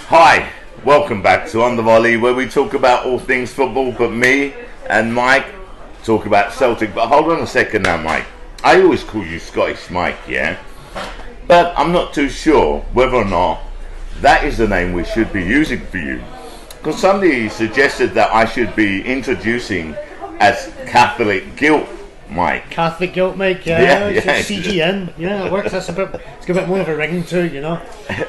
Hi, welcome back to On the Volley, where we talk about all things football, but me and Mike talk about Celtic. But hold on a second now, Mike. I always call you Scottish Mike, yeah? But I'm not too sure whether or not that is the name we should be using for you. Because somebody suggested that I should be introducing as Catholic Guilt Mike. Catholic Guilt Mike, Yeah. CGN, yeah, it works. It's got a bit more of a ring to it, you know.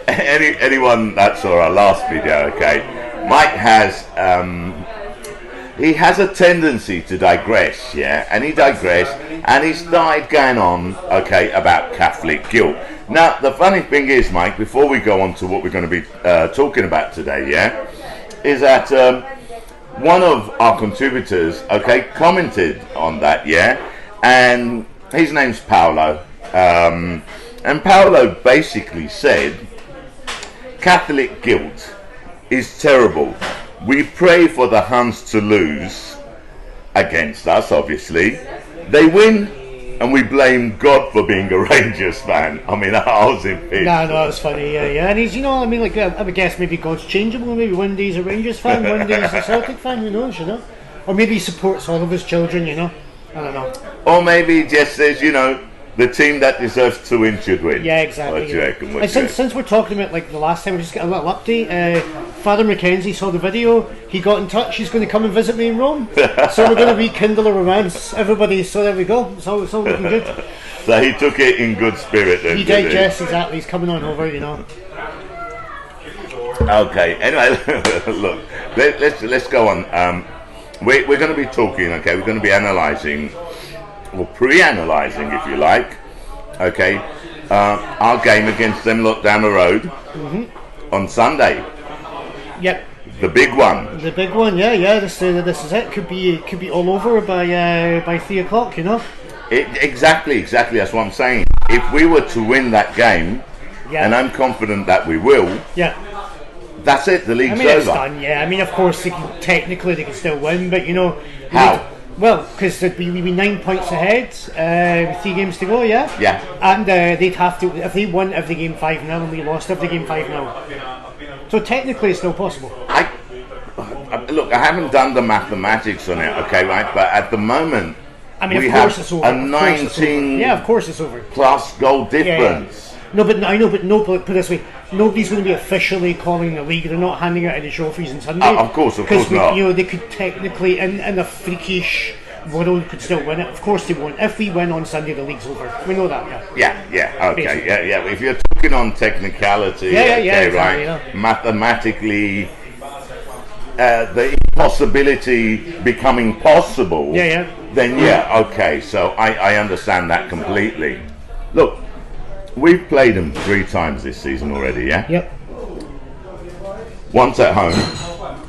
Anyone that saw our last video, okay, Mike has he has a tendency to digress, yeah, and he digressed, and he started going on, okay, about Catholic guilt. Now, the funny thing is, Mike, before we go on to what we're going to be talking about today, yeah, is that one of our contributors, okay, commented on that, yeah, and his name's Paolo, and Paolo basically said, Catholic guilt is terrible. We pray for the Huns to lose against us, obviously. They win, and we blame God for being a Rangers fan. I mean, I was in pissed. No, it's funny, yeah. And he's, you know, I mean, like, I would guess maybe God's changeable. Maybe one day he's a Rangers fan, one day he's a Celtic fan, who knows, you know? Or maybe he supports all of his children, you know? I don't know. Or maybe he just says, you know, the team that deserves to win should win. Yeah, exactly. What do you reckon? Since we're talking about, like, the last time, we just get a little update. Father Mackenzie saw the video. He got in touch. He's going to come and visit me in Rome. So we're going to rekindle a romance. Everybody, so there we go. It's all looking good. So he took it in good spirit then, He did, yes, exactly. He's coming on over, you know. Okay, anyway, look, let's go on. We're going to be talking, okay, we're going to be analysing, or pre-analysing if you like, okay, our game against them lot down the road on Sunday. Yep. The big one. The big one, yeah. This is it. Could be all over by 3 o'clock, you know. Exactly. That's what I'm saying. If we were to win that game, Yeah. and I'm confident that we will, Yeah. that's it. The league's I mean, over. it's done. Yeah. I mean, of course, they can still win, but you know. How? Well, because we'd be 9 points ahead, with 3 games to go, yeah? Yeah. And they'd have to, if they won every game 5-0 and we lost every game 5-0. So technically it's still possible. Look, I haven't done the mathematics on it, okay, right? But at the moment, I mean, we of course have it's over. a 19 Yeah, of course it's over. plus goal difference. No, but I know, but put it this way, nobody's going to be officially calling the league. They're not handing out any trophies on Sunday. Of course not. You know, they could technically, in a freakish world, could still win it. Of course they won't. If we win on Sunday, the league's over. We know that, Yeah, okay, Basically. yeah. If you're talking on technicality, exactly, right? yeah. Mathematically, the impossibility becoming possible. Then okay. So I understand that completely. Look, we've played them 3 times this season already, yeah? Yep. Once at home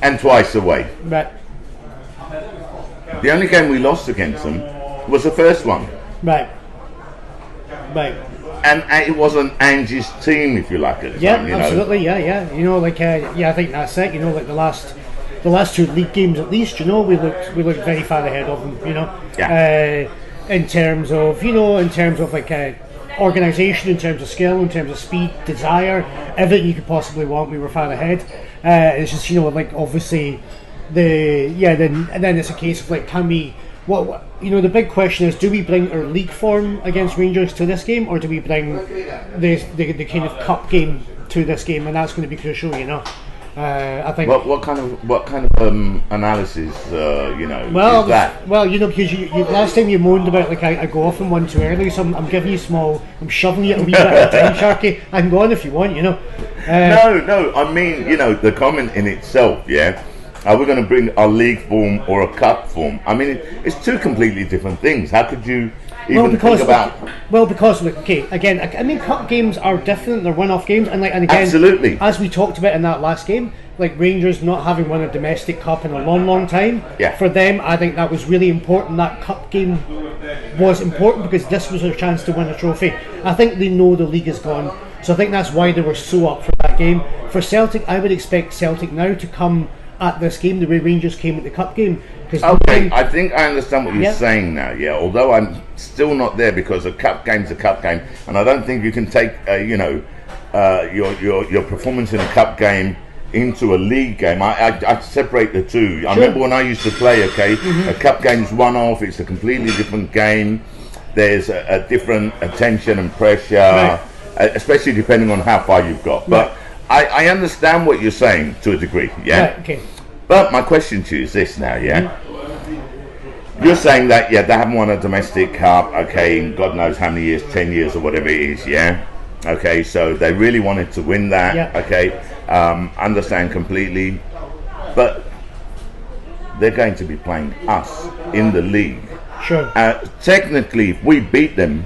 and twice away. Right. The only game we lost against them was the first one. Right. And it wasn't Angie's team, if you like, at the time, you absolutely, yeah. You know, like, I think that's it. You know, like the last 2 league games at least, you know, we looked very far ahead of them, you know. Yeah. In terms of like organisation, in terms of skill, in terms of speed, desire, everything you could possibly want, we were far ahead. It's just, you know, like obviously then it's a case of like, can we? What you know, the big question is, do we bring our league form against Rangers to this game, or do we bring the kind of cup game to this game? And that's going to be crucial, you know. I think. What kind of analysis, you know, is that? Well, you know, because you last time you moaned about like I go off and one too early, so I'm giving you I'm shoving you a wee bit of time, Sharky. I can go on if you want, you know. No, I mean, you know, the comment in itself, yeah. Are we going to bring a league form or a cup form? I mean, it's 2 completely different things. How could you even think about? Well, because okay, again, I mean, cup games are different. They're one-off games, and again, absolutely, as we talked about in that last game, like Rangers not having won a domestic cup in a long time. Yeah. For them, I think that was really important. That cup game was important because this was their chance to win a trophy. I think they know the league is gone, so I think that's why they were so up for that game. For Celtic, I would expect Celtic now to come at this game the way Rangers came at the cup game. Okay, I think I understand what you're saying now, yeah, although I'm still not there, because a cup game's a cup game, and I don't think you can take your performance in a cup game into a league game, I separate the two. I remember when I used to play, a cup game's one off, it's a completely different game. There's a different attention and pressure, especially depending on how far you've got. But I understand what you're saying to a degree, yeah? Right, okay. But my question to you is this now, yeah? You're saying that, they haven't won a domestic cup, in God knows how many years, 10 years or whatever it is, yeah? Okay, so they really wanted to win that, understand completely. But they're going to be playing us in the league. Sure. Technically, if we beat them,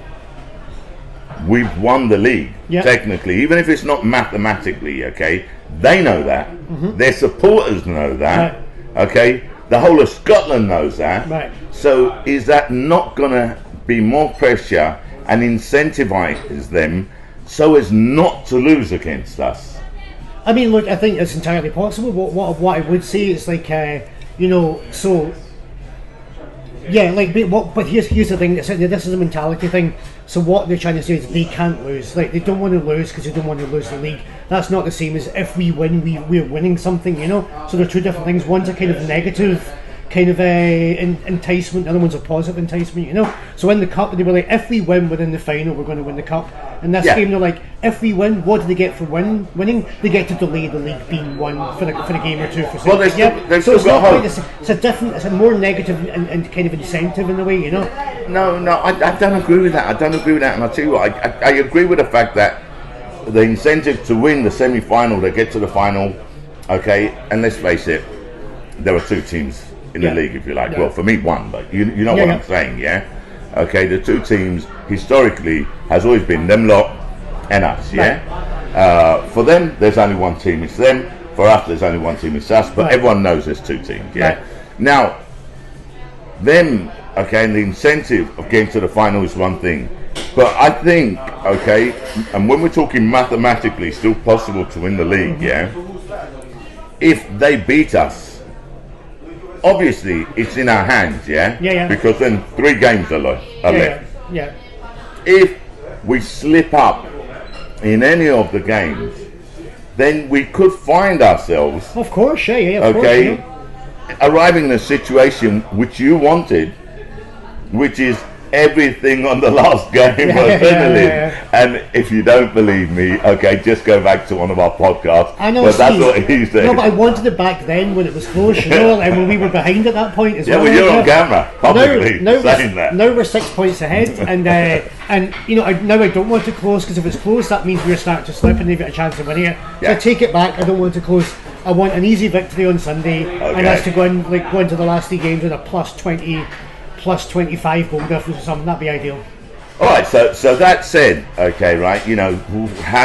we've won the league. Technically, even if it's not mathematically, they know that. Their supporters know that. The whole of Scotland knows that. Right. So is that not going to be more pressure and incentivize them so as not to lose against us? I mean, look, I think it's entirely possible. What I would say is like, so. Yeah, but here's the thing. This is a mentality thing. So what they're trying to say is they can't lose. Like, they don't want to lose because they don't want to lose the league. That's not the same as if we win, we're winning something, So they're two different things. One's a kind of negative kind of enticement, the other one's a positive enticement, So in the cup, they were like, if we win within the final, we're going to win the cup. And this game, they're like, if we win, what do they get for winning? They get to delay the league being won for the game or two. For well, they've so still got hope. It's a more negative and kind of incentive in a way, No, I don't agree with that. And I'll tell you what, I agree with the fact that the incentive to win the semi-final, they get to the final, and let's face it, there are two teams in the league, if you like. Well, for me, one, but you know what I'm saying, the two teams historically has always been them lot and us, for them, there's only one team, it's them. For us, there's only one team, it's us. But everyone knows there's two teams, Now, them, and the incentive of getting to the final is one thing. But I think, and when we're talking mathematically, still possible to win the league, if they beat us, obviously it's in our hands, because then 3 games are left. If we slip up in any of the games, then we could find ourselves, of course, of course, arriving in a situation which you wanted, which is everything on the last game was fiddling. And if you don't believe me, just go back to one of our podcasts. I know, but that's what he said. No, but I wanted it back then when it was close, and when we were behind at that point as well. Well, you're on camera publicly saying that. Now we're 6 points ahead, and now I don't want to close, because if it's close, that means we're starting to slip and they've got a chance of winning it. So I take it back. I don't want to close. I want an easy victory on Sunday, and that's to go into the last 3 games with a plus 20. Plus 25 goal difference or something, that'd be ideal. Alright, so that said, how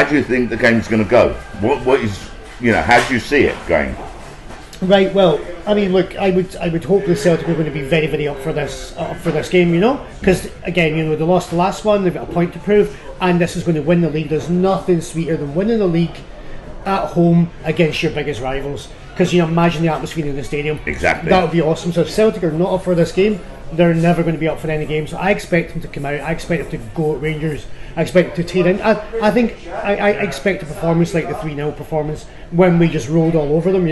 do you think the game's going to go? What is, how do you see it going? Right, well, I mean, look, I would hope the Celtic are going to be very, very up for this game, because again, they lost the last one, they've got a point to prove, and this is going to win the league. There's nothing sweeter than winning the league at home against your biggest rivals, because imagine the atmosphere in the stadium. Exactly. That would be awesome. So if Celtic are not up for this game, they're never going to be up for any game. So I expect them to come out. I expect them to go at Rangers. I expect them to tear in. I think I expect a performance like the 3-0 performance when we just rolled all over them,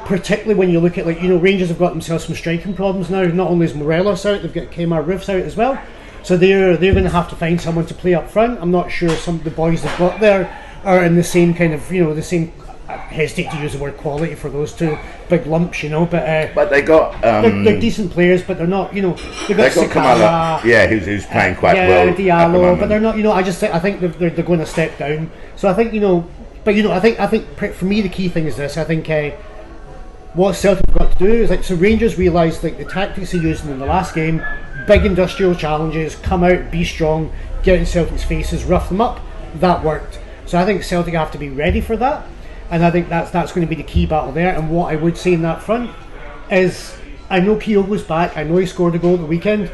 particularly when you look at, Rangers have got themselves some striking problems now. Not only is Morelos out, they've got Kemar Roofs out as well. So they're going to have to find someone to play up front. I'm not sure some of the boys they've got there are in the same kind of, the same, I hesitate to use the word quality for those two big lumps, but they got they're decent players, but they're not, they've got Kamala, who's playing quite well, Diallo, but they're not, I think they're going to step down. So I think, I think for me the key thing is this. I think what Celtic have got to do is so Rangers realised the tactics they're using in the last game, big industrial challenges, come out, be strong, get in Celtic's faces, rough them up. That worked. So I think Celtic have to be ready for that. And I think that's going to be the key battle there. And what I would say in that front is, I know Kyogo's back. I know he scored a goal at the weekend.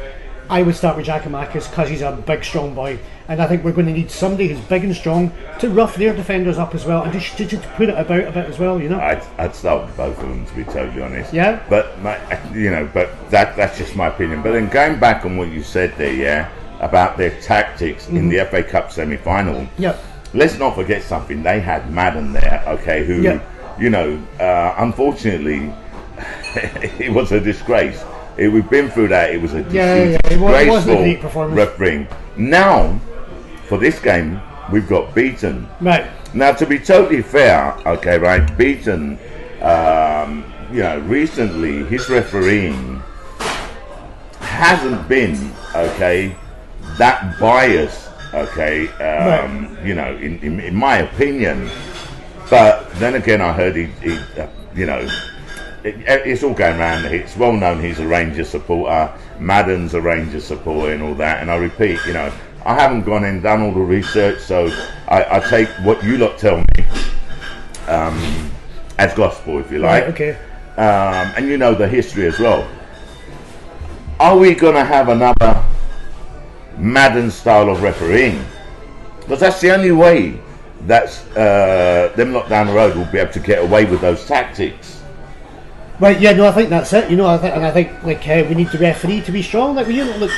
I would start with Giakoumakis because he's a big, strong boy. And I think we're going to need somebody who's big and strong to rough their defenders up as well, and to put it about a bit as well. I'd start with both of them, to be totally honest. Yeah. But but that's just my opinion. But then going back on what you said there, about their tactics in the FA Cup semi-final. Yep. let's not forget something. They had Madden there, okay, who, you know, unfortunately, it was a disgrace. We've been through that. It was a disgraceful refereeing. Now, for this game, we've got Beaton. Right. Now, to be totally fair, okay, right, Beaton, you know, recently his refereeing hasn't been, okay, that biased, okay, you know, in my opinion. But then again, I heard he you know, it's all going around. It's well known he's a Rangers supporter. Madden's a Rangers supporter and all that. And I repeat, you know, I haven't gone and done all the research, so I take what you lot tell me as gospel, if you like. Right, okay. And you know the history as well. Are we going to have another Madden style of refereeing? Because that's the only way that's them lot down the road will be able to get away with those tactics. Right, yeah, no, I think that's it. You know, I think like we need the referee to be strong. Like, you know, look,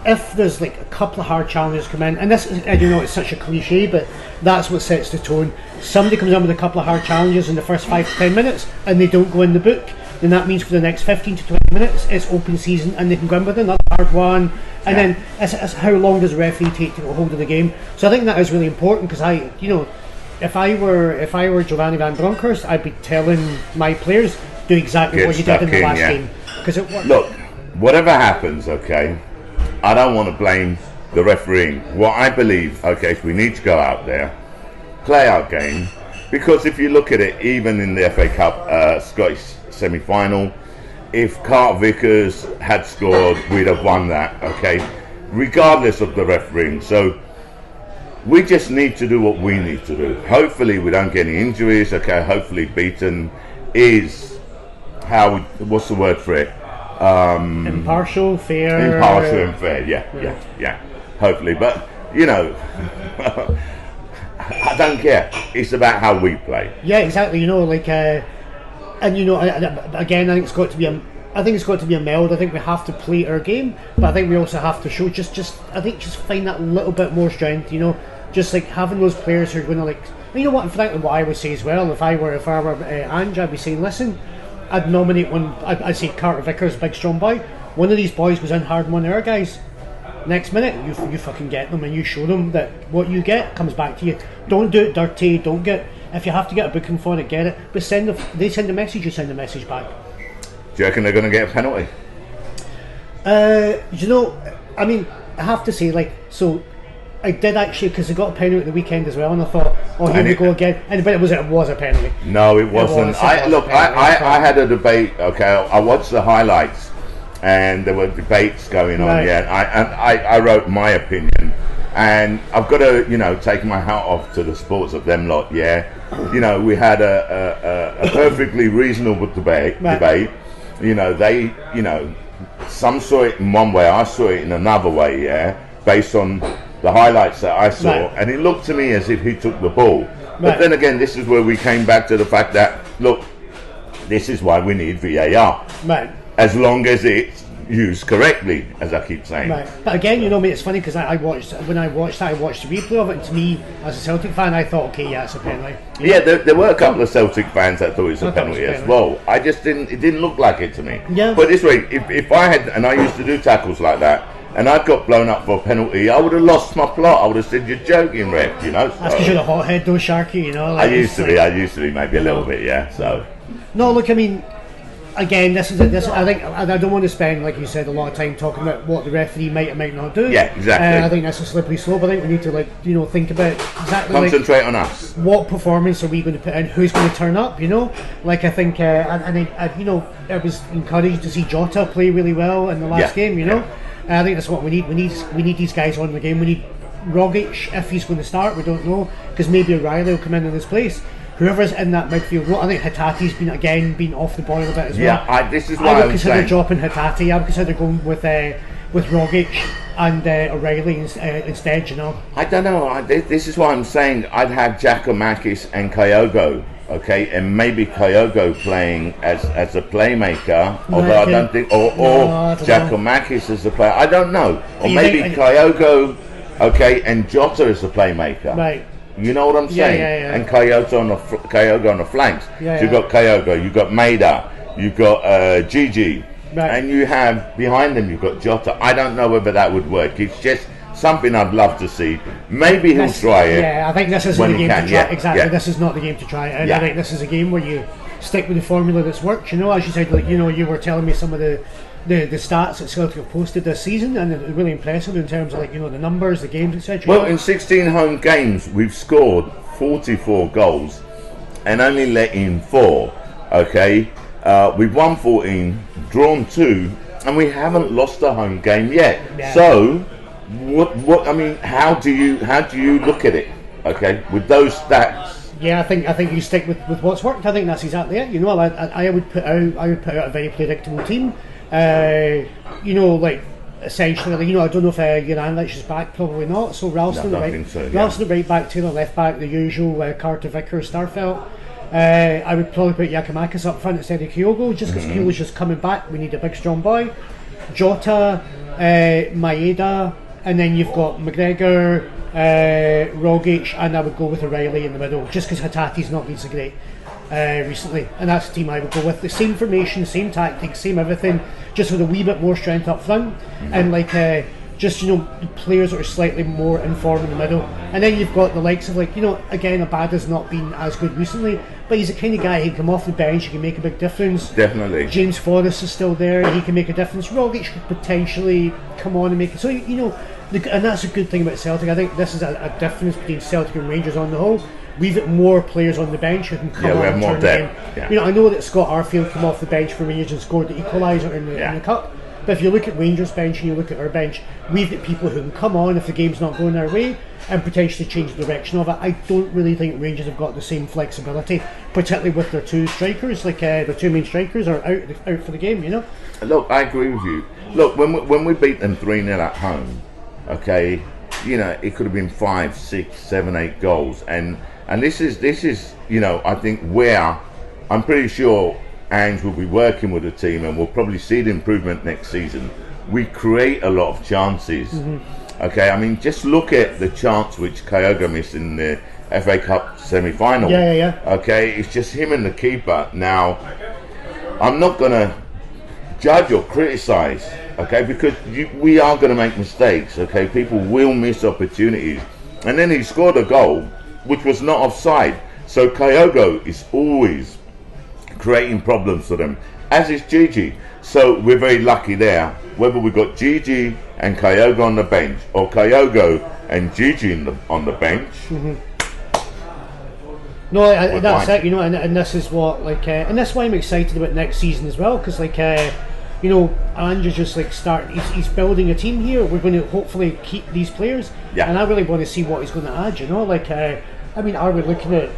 if there's like a couple of hard challenges come in, and this is, you know, it's such a cliche, but that's what sets the tone. Somebody comes in with a couple of hard challenges in the first 5 to 10 minutes, and they don't go in the book, then that means for the next 15 to 20 minutes it's open season, and they can go in with another hard one, and then it's how long does the referee take to get hold of the game. So I think that is really important, because you know, if I were Giovanni Van Bronckhorst, I'd be telling my players, do exactly what you did in the last game, because it worked. Look, whatever happens, okay, I don't want to blame the refereeing. What I believe, okay, is we need to go out there, play our game, because if you look at it, even in the FA Cup Scottish semi-final, if Carl Vickers had scored, we'd have won that, okay, regardless of the refereeing. So we just need to do what we need to do. Hopefully we don't get any injuries, okay, hopefully Beaton is, what's the word for it? Impartial, fair. Impartial and fair, yeah. Hopefully, but, you know, I don't care. It's about how we play. Yeah, exactly. You know, like, and you know, again, I think it's got to be a meld. I think we have to play our game, but I think we also have to show just find that little bit more strength. You know, just like having those players who are going to, like, you know what? Frankly, what I would say as well, if I were Ange, I'd be saying, listen, I'd nominate one. I'd say Carter Vickers, big strong boy. One of these boys goes in hard on one of our guys. Next minute, you fucking get them and you show them that what you get comes back to you. Don't do it dirty. Don't get. If you have to get a booking for it, get it. But they send a message. You send a message back. Do you reckon they're going to get a penalty? You know, I mean, I have to say, like, so I did actually, because they got a penalty at the weekend as well, and I thought, oh, here we go again. But it was a penalty. No, it wasn't. I had a debate. Okay, I watched the highlights, and there were debates going on. Right. Yeah, I wrote my opinion, and I've got to, you know, take my hat off to the sports of them lot. Yeah, you know, we had a perfectly reasonable debate. You know, they, you know, some saw it in one way, I saw it in another way. Yeah, based on the highlights that I saw, and it looked to me as if he took the ball. But then again, this is where we came back to the fact that, look, this is why we need VAR. Right. As long as it's used correctly, as I keep saying. Right. But again, you know, mate, it's funny because I watched the replay of it, and to me, as a Celtic fan, I thought, okay, yeah, it's a penalty. Yeah, there were a couple of Celtic fans that thought it was a penalty as well. I just it didn't look like it to me. Yeah. But this way, if I had, and I used to do tackles like that, and I got blown up for a penalty, I would have lost my plot. I would have said, you're joking, ref, you know. That's because you're the hothead though, Sharky, you know. Like, I used to be maybe a little bit, yeah, so. No, look, I mean, again, I think I don't want to spend, like you said, a lot of time talking about what the referee might or might not do. Yeah, exactly. I think that's a slippery slope. I think we need to, like, you know, think about exactly, concentrate on us. What performance are we going to put in? Who's going to turn up? You know, like I think, you know, it was encouraged to see Jota play really well in the last game. You know. Yeah. I think that's what we need. We need these guys on the game. We need Rogic, if he's going to start. We don't know, because maybe O'Reilly will come in his place. Whoever's in that midfield role, I think Hatate's been off the boil a bit as well. Yeah, this is why I would consider dropping Hatate. I would consider going with Rogic and O'Reilly instead. You know. I don't know. This is why I'm saying I'd have Giacomakis and Kyogo. Okay, and maybe Kyogo playing as a playmaker, although I don't think, or Giacomakis as a player. I don't know, or maybe Kyogo okay, and Jota is the playmaker. Right. You know what I'm saying? Yeah. And Kyogo on the flanks. Yeah, So you've got Kyogo, you've got Maida, you've got Gigi, Right. and you have behind them you've got Jota. I don't know whether that would work. It's just something I'd love to see. Maybe he'll try it. Yeah, I think this isn't when the he game can. to try. Yeah, Exactly, yeah. this is not the game to try it. And Yeah. I think this is a game where you stick with the formula that's worked. You know, as you said, like, you know, you were telling me some of the stats that Celtic have posted this season, and they're really impressive in terms of, like, you know, the numbers, the games, etc. Well, in 16 home games, we've scored 44 goals and only let in 4. Okay, we've won 14, drawn 2, and we haven't lost a home game yet. Yeah. So, what? I mean, how do you look at it? Okay, with those stats. Yeah, I think you stick with what's worked. I think that's exactly it. You know, I would put out a very predictable team. You know, like, essentially, you know, I don't know if Juranovic is back, probably not. So Ralston No, I at think so, yeah. Ralston at right back, Taylor left back, the usual Carter, Vickers, Starfelt. I would probably put Yakimakis up front instead of Kyogo, just because Kyogo's just coming back. We need a big strong boy. Jota, Maeda, and then you've got McGregor, Rogic, and I would go with O'Reilly in the middle, just because Hatate's not been so great recently, and that's the team I would go with. The same formation, same tactics, same everything, just with a wee bit more strength up front, and like just, you know, players that are slightly more informed in the middle. And then you've got the likes of, like, you know, again, Abada's not been as good recently, but he's the kind of guy who can come off the bench, he can make a big difference. Definitely. James Forrest is still there, he can make a difference. Rogic could potentially come on and make it. So, you know, and that's a good thing about Celtic. I think this is a difference between Celtic and Rangers on the whole. We've got more players on the bench who can come on we have and more turn the game. depth. Yeah. You know, I know that Scott Arfield came off the bench for Rangers and scored the equaliser in the cup. But if you look at Rangers' bench and you look at our bench, we've got people who can come on if the game's not going their way and potentially change the direction of it. I don't really think Rangers have got the same flexibility, particularly with their two strikers. Like, their two main strikers are out for the game, you know? Look, I agree with you. Look, when we beat them 3-0 at home, okay, you know, it could have been 5, 6, 7, 8 goals, and this is you know, I think where I'm pretty sure Ange will be working with the team, and we'll probably see the improvement next season. We create a lot of chances. Okay, I mean, just look at the chance which Kyogo missed in the FA Cup semi-final. Yeah. Okay, it's just him and the keeper. Now, I'm not going to judge or criticise, okay, because we are going to make mistakes, okay? People will miss opportunities. And then he scored a goal, which was not offside. So Kyogo is always creating problems for them, as is Gigi. So we're very lucky there. Whether we got Gigi and Kyogo on the bench, or Kyogo and Gigi on the bench. No, that's it, you know, and this is what, like, and that's why I'm excited about next season as well, because, like, you know, Andrew's just like he's building a team here. We're going to hopefully keep these players, and I really want to see what he's going to add, you know, like, I mean, are we looking at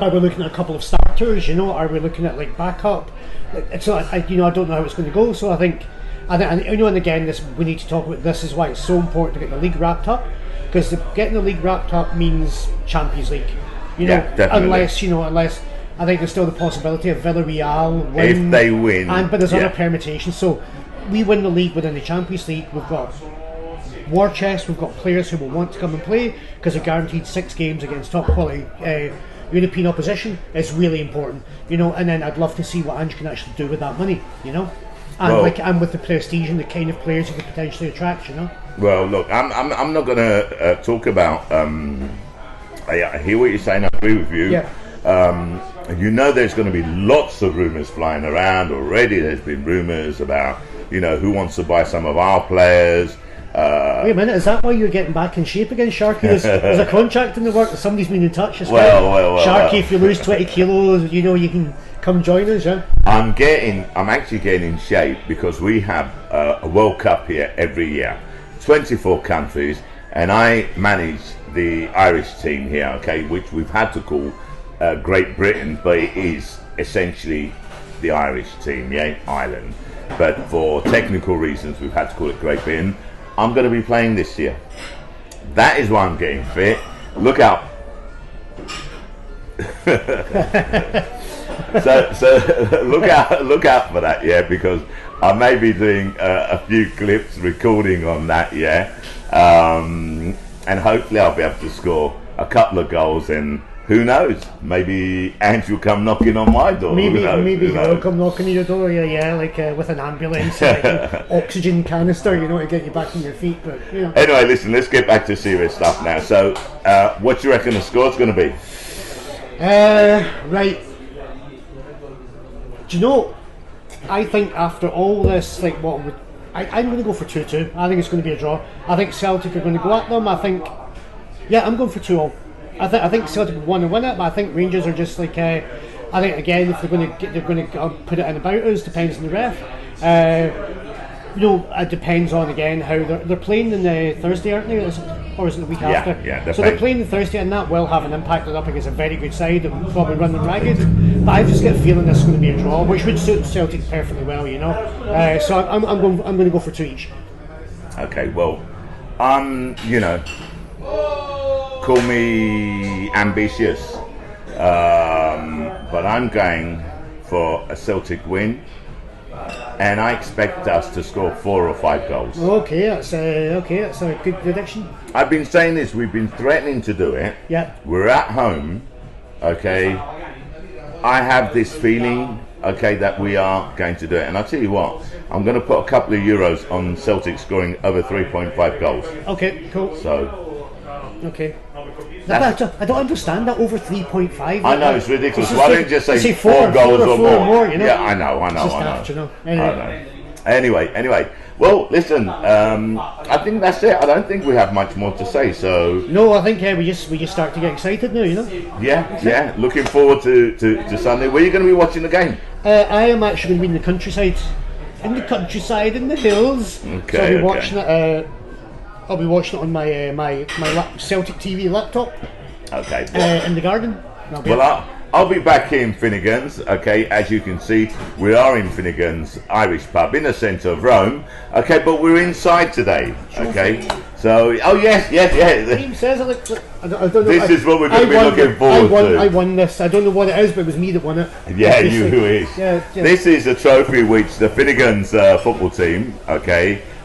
a couple of starters, you know, are we looking at, like, backup? It's not, you know, I don't know how it's going to go, so I think, you know, and again, we need to talk about this is why it's so important to get the league wrapped up, because getting the league wrapped up means Champions League. You know, unless I think there's still the possibility of Villarreal win. If they win. But there's other permutations. So we win the league within the Champions League. We've got war chest. We've got players who will want to come and play because they're guaranteed 6 games against top quality European opposition. It's really important. You know, and then I'd love to see what Ange can actually do with that money. You know, and with the prestige and the kind of players he could potentially attract. You know. Well, look, I'm not going to talk about. I hear what you're saying. I agree with you. Yeah. You know, there's going to be lots of rumours flying around already. There's been rumours about, you know, who wants to buy some of our players. Wait a minute, is that why you're getting back in shape again, Sharky? There's a contract in the work. Somebody's been in touch. Well, Sharky, if you lose 20 kilos, you know, you can come join us, yeah? I'm actually getting in shape because we have a World Cup here every year. 24 countries, and I manage the Irish team here, okay, which we've had to call Great Britain, but it is essentially the Irish team, Ireland. But for technical reasons, we've had to call it Great Britain. I'm going to be playing this year. That is why I'm getting fit. Look out. so look out for that, yeah, because I may be doing a few clips recording on that, yeah. and hopefully I'll be able to score a couple of goals, and who knows, maybe Andrew will come knocking on my door. Maybe Who knows? he'll come knocking on your door, like with an ambulance, like an oxygen canister, to get you back on your feet. But Anyway, listen, let's get back to serious stuff now. So, what do you reckon the score's going to be? Right. Do you know? I think after all this, I'm going to go for 2-2. I think it's going to be a draw. I think Celtic are going to go at them. I'm going for 2-2. I think Celtic would want to win it, but I think Rangers are just I think again, if they're going to put it in about us, depends on the ref. It depends on again how they're playing on the Thursday, aren't they? Or is it the week after? Yeah. So they're playing the Thursday, and that will have an impact up against a very good side that will probably run them ragged. But I just get a feeling this is going to be a draw, which would suit Celtic perfectly well, So I'm going to go for 2 each. Okay, well, call me ambitious, but I'm going for a Celtic win, and I expect us to score 4 or 5 goals. Okay, that's a good prediction. I've been saying this. We've been threatening to do it. Yeah. We're at home. Okay. I have this feeling. Okay, that we are going to do it, and I'll tell you what. I'm going to put a couple of euros on Celtic scoring over 3.5 goals. Okay, cool. So. Okay. I don't understand that over 3.5. I know, it's ridiculous. Why don't you just say 4 goals or more? Yeah, I know. Anyway. Well, listen, I think that's it. I don't think we have much more to say, so... No, I think we just start to get excited now, Yeah. Looking forward to Sunday. Where are you going to be watching the game? I am actually going to be in the countryside. In the hills. Okay, so I'll be watching it... I'll be watching it on my Celtic TV laptop. Okay. In the garden. I'll be back here in Finnegan's. Okay, as you can see, we are in Finnegan's Irish pub in the centre of Rome. Okay, but we're inside today. Okay, so yes. The team says I don't know. This is what we're going to be looking forward to. I won this. I don't know what it is, but it was me that won it. Yeah, you who is. Yeah. This is a trophy which the Finnegan's football team,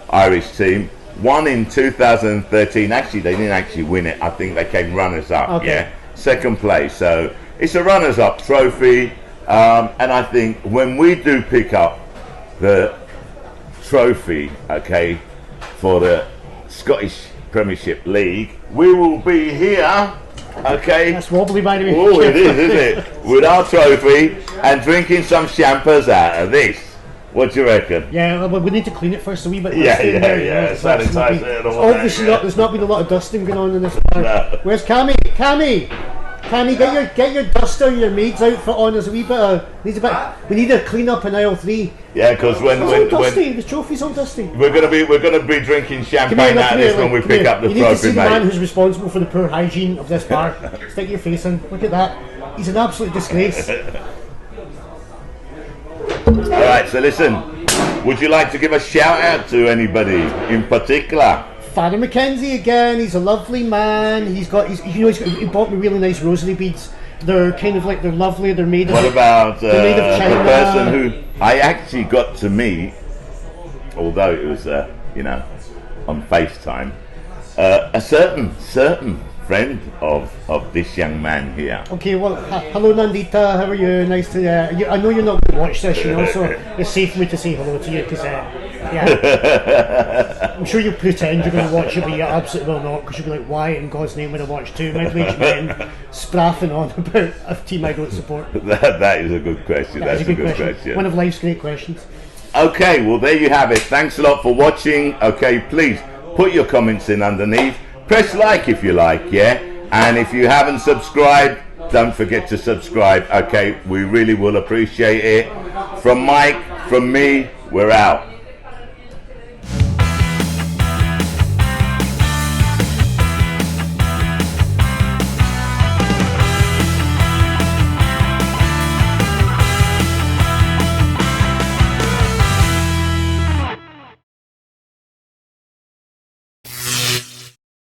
Irish team, won in 2013. Actually, they didn't actually win it. I think they came runners up. Okay. Yeah, second place. So it's a runners up trophy, and I think when we do pick up the trophy, for the Scottish Premiership League, we will be here. That's wobbly, by the way. Oh, it is, isn't it? With our trophy and drinking some champers out of this. What do you reckon? Yeah, well, we need to clean it first a wee bit. Yeah. Sanitize it. Obviously, there's not been a lot of dusting going on in this bar. No. Where's Cammy? Cammy, get your duster, your maid's outfit on. There's a wee bit of we need a clean up in aisle 3. Yeah, because when the trophy's all dusty. we're gonna be drinking champagne out of this when we pick up the you need to see trophy, the man mate. who's responsible for the poor hygiene of this bar. Stick your face in. Look at that. He's an absolute disgrace. Alright, so listen, would you like to give a shout out to anybody in particular? Father Mackenzie again. He's a lovely man. He bought me really nice rosary beads. They're kind of they're lovely. They're made of. What about the made of China. person who I actually got to meet, although it was on FaceTime, a certain friend of this young man here. Okay, well, hello Nandita, how are you? Nice to. I know you're not going to watch this, so it's safe for me to say hello to you because, I'm sure you'll pretend you're going to watch it, but you absolutely will not, because you'll be like, why in God's name would I watch 2 middle-aged men spraffing on about a team I don't support? That is a good question. That's a good question. One of life's great questions. Okay, well there you have it. Thanks a lot for watching. Okay, please put your comments in underneath. Press like if you like, and if you haven't subscribed, don't forget to subscribe. Okay, we really will appreciate it. From Mike, from me, we're out.